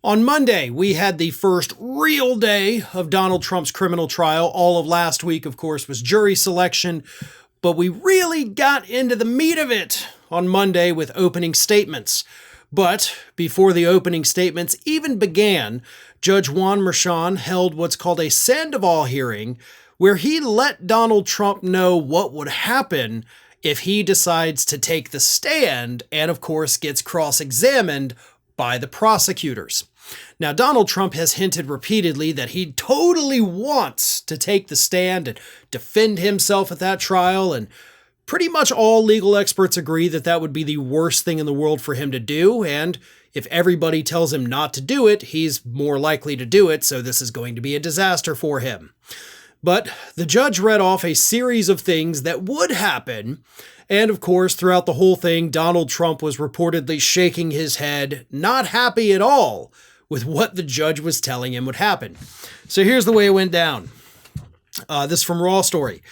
On Monday, we had the first real day of Donald Trump's criminal trial. All of last week, of course, was jury selection, but we really got into the meat of it on Monday with opening statements. But before the opening statements even began, Judge Juan Merchan held what's called a Sandoval hearing, where he let Donald Trump know what would happen if he decides to take the stand and, of course, gets cross-examined by the prosecutors. Now, Donald Trump has hinted repeatedly that he totally wants to take the stand and defend himself at that trial, and pretty much all legal experts agree that that would be the worst thing in the world for him to do, and if everybody tells him not to do it, he's more likely to do it, so this is going to be a disaster for him. But the judge read off a series of things that would happen, and of course, throughout the whole thing, Donald Trump was reportedly shaking his head, not happy at all with what the judge was telling him would happen. So here's the way it went down. This is from Raw Story.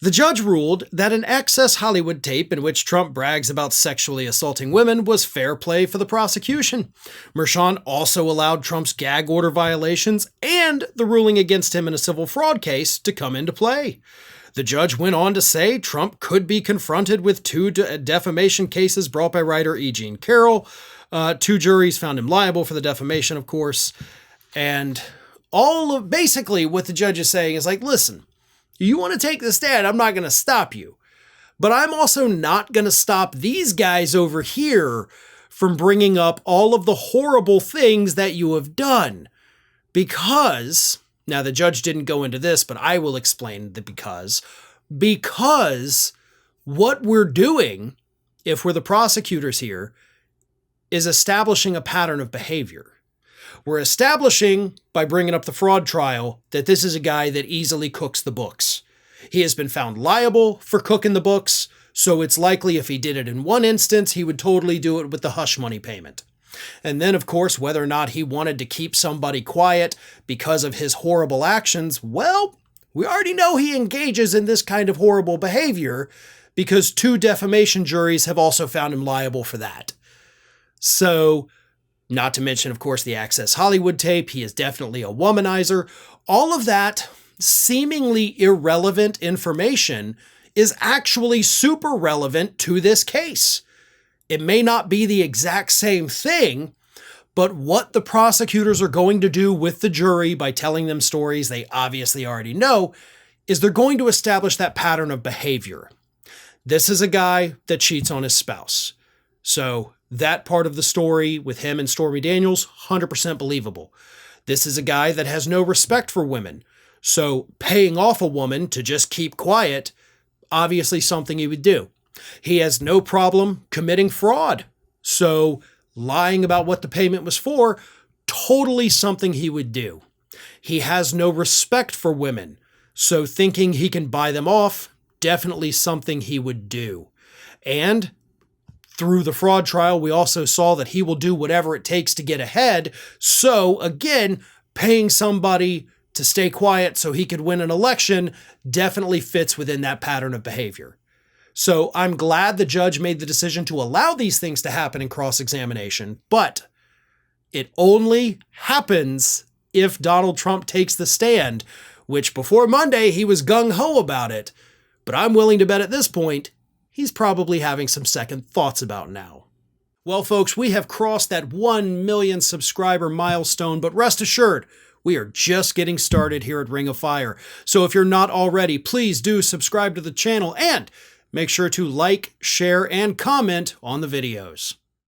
The judge ruled that an Access Hollywood tape in which Trump brags about sexually assaulting women was fair play for the prosecution. Merchan also allowed Trump's gag order violations and the ruling against him in a civil fraud case to come into play. The judge went on to say Trump could be confronted with two defamation cases brought by writer E. Jean Carroll. Two juries found him liable for the defamation, of course. And basically what the judge is saying is like, listen, you want to take the stand, I'm not going to stop you. But I'm also not going to stop these guys over here from bringing up all of the horrible things that you have done. Because, now the judge didn't go into this, but I will explain the because what we're doing, if we're the prosecutors here, is establishing a pattern of behavior. We're establishing, by bringing up the fraud trial, that this is a guy that easily cooks the books. He has been found liable for cooking the books, so it's likely if he did it in one instance, he would totally do it with the hush money payment. And then, of course, whether or not he wanted to keep somebody quiet because of his horrible actions, well, we already know he engages in this kind of horrible behavior because two defamation juries have also found him liable for that. So, not to mention, of course, the Access Hollywood tape. He is definitely a womanizer. All of that seemingly irrelevant information is actually super relevant to this case. It may not be the exact same thing, but what the prosecutors are going to do with the jury by telling them stories they obviously already know is they're going to establish that pattern of behavior. This is a guy that cheats on his spouse. So that part of the story with him and Stormy Daniels, 100% believable. This is a guy that has no respect for women. So paying off a woman to just keep quiet, obviously something he would do. He has no problem committing fraud. So lying about what the payment was for, totally something he would do. He has no respect for women. So thinking he can buy them off, definitely something he would do. And through the fraud trial, we also saw that he will do whatever it takes to get ahead. So again, paying somebody to stay quiet so he could win an election definitely fits within that pattern of behavior. So I'm glad the judge made the decision to allow these things to happen in cross-examination, but it only happens if Donald Trump takes the stand, which before Monday he was gung-ho about it. But I'm willing to bet at this point, he's probably having some second thoughts about now. Well, folks, we have crossed that 1 million subscriber milestone, but rest assured, we are just getting started here at Ring of Fire. So if you're not already, please do subscribe to the channel and make sure to like, share, and comment on the videos.